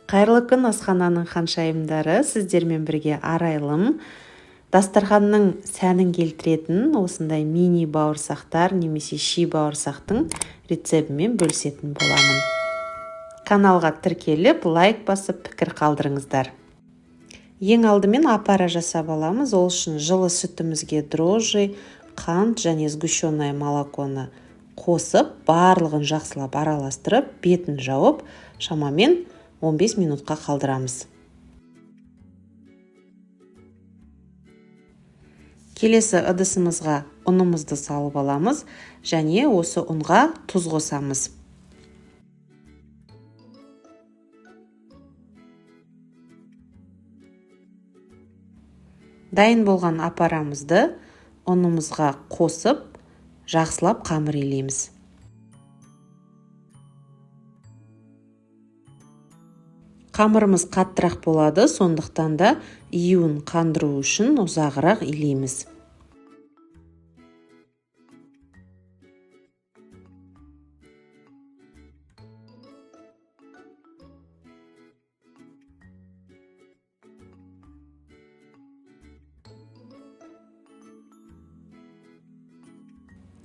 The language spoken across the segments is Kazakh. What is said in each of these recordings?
Қайырлы күн, асхананың ханшайымдары, сіздермен бірге арайлым. Дастарханның сәнін келтіретін осындай мини бауырсақтар немесе ши бауырсақтың рецебімен бөлісетін боламын. Каналға тіркеліп, лайк басып, пікір қалдырыңыздар. Ең алдымен опара жасап аламыз. Ол үшін жылы сүтімізге дрожжи, қант және сгущенное молоконы қосып, барлығын жақсылап араластырып, бетін жауып, шамамен 15 минутқа қалдырамыз. Келесі ыдысымызға ұнымызды салып аламыз және осы ұнға тұз қосамыз. Дайын болған опарамызды ұнымызға қосып, жақсылап қамыр илейміз. Қамырымыз қаттырақ болады, сондықтан да июін қандыру үшін ұзағырақ илейміз.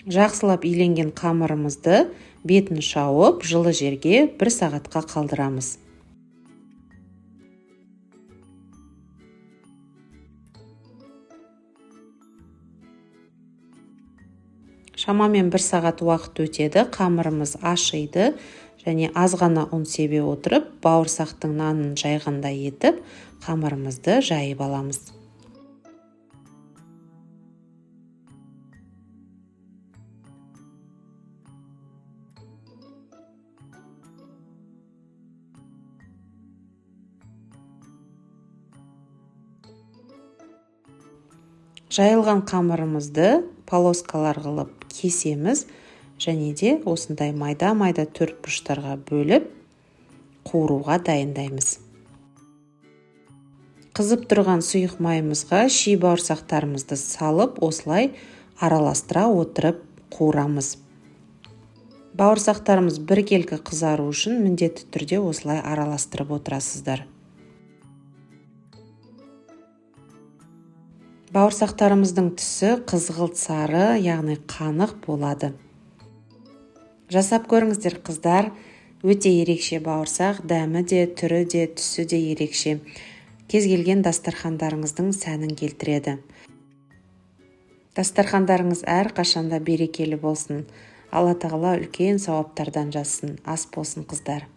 Жақсылап иленген қамырымызды бетін шауып, жылы жерге 1 сағатқа қалдырамыз. Шамамен 1 сағат уақыт өтеді, қамырымыз ашиды және аз ғана ұн себе отырып, бауырсақтың нанын жайғандай етіп, қамырымызды жайып аламыз. Жайылған қамырымызды полоскалар қылып кесеміз және де осындай майда-майда төртбұрыштарға бөліп, қуыруға дайындаймыз. Қызып тұрған сұйық майымызға ши бауырсақтарымызды салып, осылай араластыра отырып қуырамыз. Бауырсақтарымыз біркелкі қызару үшін міндетті түрде осылай араластырып отырасыздар. Бауырсақтарымыздың түсі қызғылт сары, яғни қанық болады. Жасап көріңіздер, қыздар. Өте ерекше бауырсақ, дәмі де, түрі де, түсі де ерекше. Кез келген дастархандарыңыздың сәнін келтіреді. Дастархандарыңыз әр қашанда берекелі болсын. Алла тағала үлкен сауаптардан жазсын. Ас болсын, қыздар.